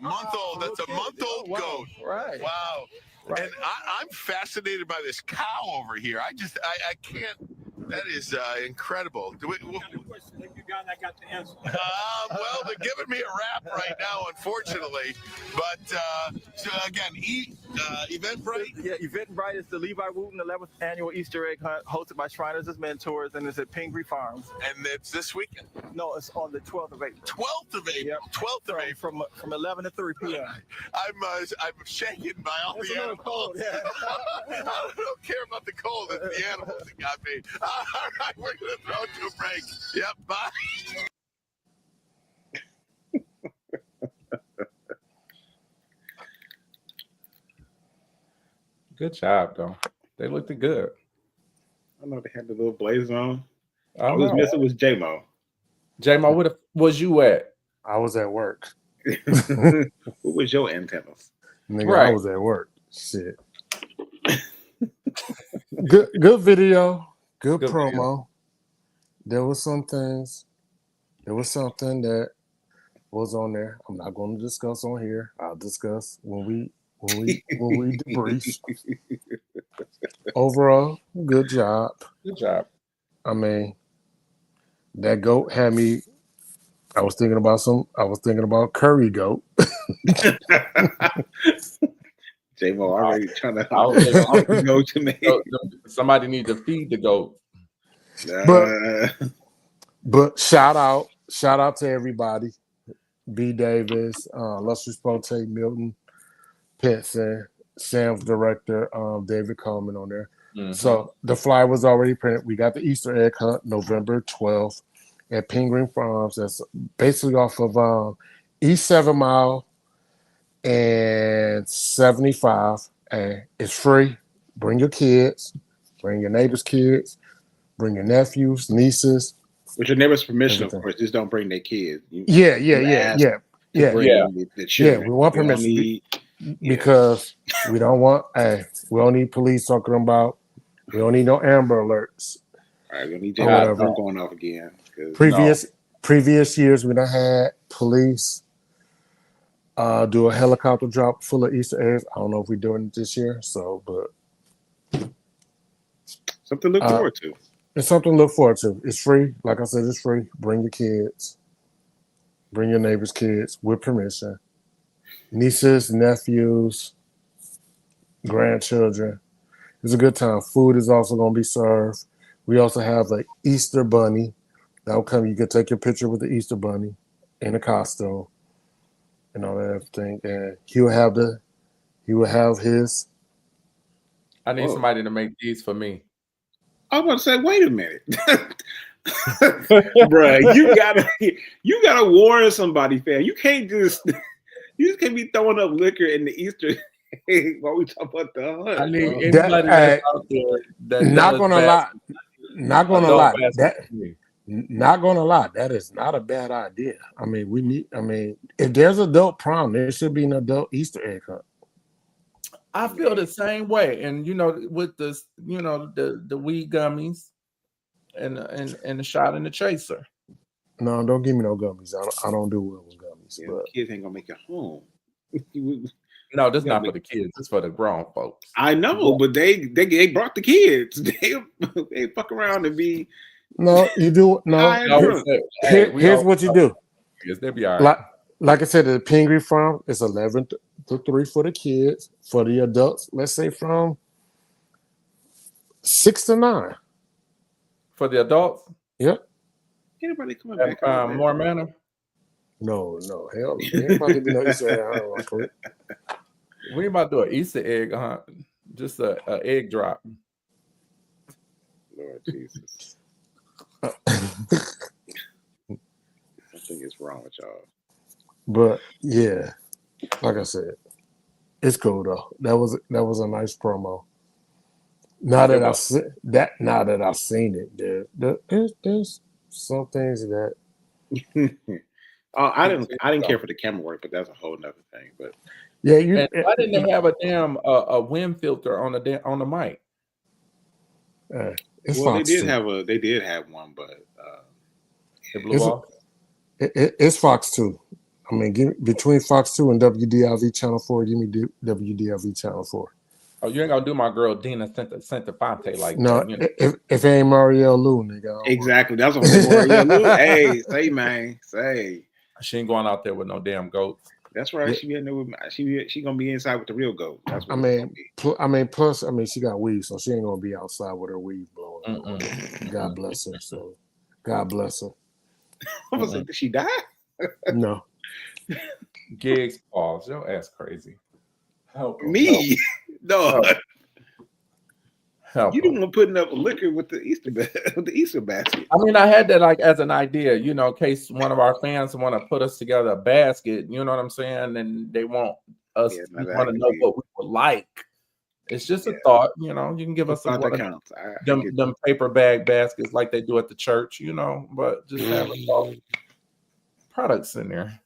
Month old. That's a month-old goat. Right. Wow. Right. And I'm fascinated by this cow over here. I can't. That is incredible. Have you got the answer? Well, they're giving me a rap right now, unfortunately. But so again, Eventbrite. Yeah, Eventbrite is the Levi Wooten 11th annual Easter egg hunt hosted by Shriners as Mentors, and it's at Pingree Farms. And it's this weekend. No, it's on the 12th of April. 12th of April. Yep. 12th of April. From 11 to 3 p.m. I'm shaken by all the animals. Cold, yeah. I don't care about the cold. It's the animals that got me. All right, we're going to throw it to a break. Yep, bye. Good job, though. They looked good. I know they had the little blazer on. I I was know. missing was J-Mo. J-Mo, where was you at? I was at work. What was your antennas? Nigga, Right. I was at work. Shit. Good video. Good promo. Video. There was some things. There was something that was on there. I'm not going to discuss on here. I'll discuss when we debrief. Overall, good job. Good job. I mean, that goat had me. I was thinking about curry goat. J-Mo already trying to was go to me. Somebody need to feed the goat. But shout out to everybody. B. Davis, Lustrous Pote, Milton, Pitson, Sam's director, David Coleman on there. Mm-hmm. So the flyer was already printed. We got the Easter egg hunt November 12th. at Penguin Farms. That's basically off of East 7 Mile and 75. And it's free. Bring your kids, bring your neighbors' kids, bring your nephews, nieces. With your neighbor's permission, Everything. of course. Just don't bring their kids. Yeah. The children. We want We don't permission need, because we don't want. We don't need police talking about. We don't need no Amber Alerts. all right, we don't need Or J.I. whatever. going off again. 'cause- Previous years, we done had police do a helicopter drop full of Easter eggs. I don't know if we're doing it this year, but something to look forward to. It's something to look forward to. It's free. Like I said, it's free. Bring your kids. Bring your neighbors' kids with permission. Nieces, nephews, grandchildren. It's a good time. Food is also going to be served. We also have an Easter bunny. That'll come. You can take your picture with the Easter bunny in a costume and all that everything. And he will have his. I need somebody to make these for me. I was about to say, wait a minute. Bruh, you gotta warn somebody, fam. You just can't be throwing up liquor in the Easter egg while we talk about the hunt. I need anybody that's out there that Not gonna lie. Not gonna lie. Not gonna lie. That is not a bad idea. I mean, if there's adult prom, there should be an adult Easter egg hunt. I feel the same way, and with this, the weed gummies, and the shot and the chaser. No, don't give me no gummies. I don't do well with gummies. Yeah, but kids ain't gonna make it home. No, this is not for the kids. It's for the grown folks. I know, but they brought the kids. They fuck around and be. No, you do no. Here's what you do. Yes, they'll be all right. Like I said, the Penguin Farm is 11 to 3 for the kids. For the adults, let's say from 6 to 9. For the adults? Yep. Anybody coming back? More manner? No, hell, ain't about to be no Easter egg hunt. We about to do an Easter egg hunt, just a egg drop. Lord Jesus. Something is wrong with y'all. But yeah, like I said, it's cool though. That was a nice promo. Now that I've seen it, there's some things that. I didn't care for the camera work, but that's a whole nother thing. But yeah, why didn't they have a damn a wind filter on the mic? They did have one, but it blew off. It's Fox 2. I mean, between Fox 2 and WDIV Channel 4, give me WDIV Channel 4. Oh, you ain't gonna do my girl Dina Centofonte like no, that. If it ain't Marielle Lou, nigga. Exactly. That's what Marielle Lou. Hey, say man, say. She ain't going out there with no damn goats. That's right. Yeah. She gonna be inside with the real goat. That's what plus, she got weave, so she ain't gonna be outside with her weave blowing. God bless her. So, God bless her. I was like, did she die? No. Gigz, pause. Your ass crazy. Help me? No. Help you didn't want putting up liquor with the Easter basket. I mean, I had that like as an idea, in case one of our fans want to put us together a basket. You know what I'm saying? And they want us to want to know what we would like. It's just a thought. You can give us some them paper bag baskets like they do at the church. But just have products in there.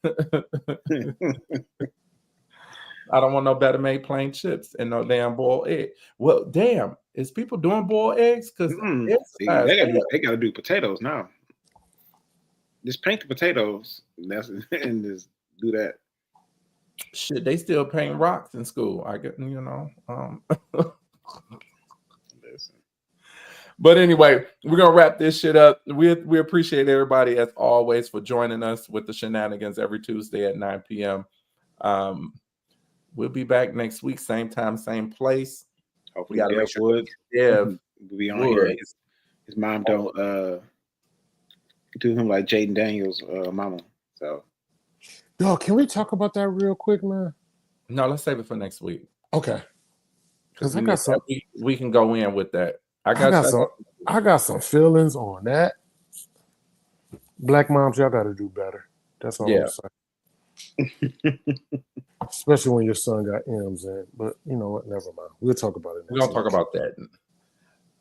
I don't want no Better Made plain chips and no damn boiled egg. Well, damn, is people doing boiled eggs? Because they got to do potatoes now. Just paint the potatoes and just do that. Shit, they still paint rocks in school. I get, Listen. But anyway, we're gonna wrap this shit up. We appreciate everybody as always for joining us with the shenanigans every Tuesday at 9 p.m. We'll be back next week, same time, same place. Hopefully, we'll be on here. His mom don't do him like Jaden Daniels' mama. So, yo, can we talk about that real quick, man? No, let's save it for next week. Okay. Because we can go in with that. I got some feelings on that. Black moms, y'all got to do better. That's all Yeah. I'm saying. Especially when your son got M's in. But you know what? Never mind. We'll talk about it next We're going to talk about that.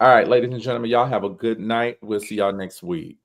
All right, ladies and gentlemen, y'all have a good night. We'll see y'all next week.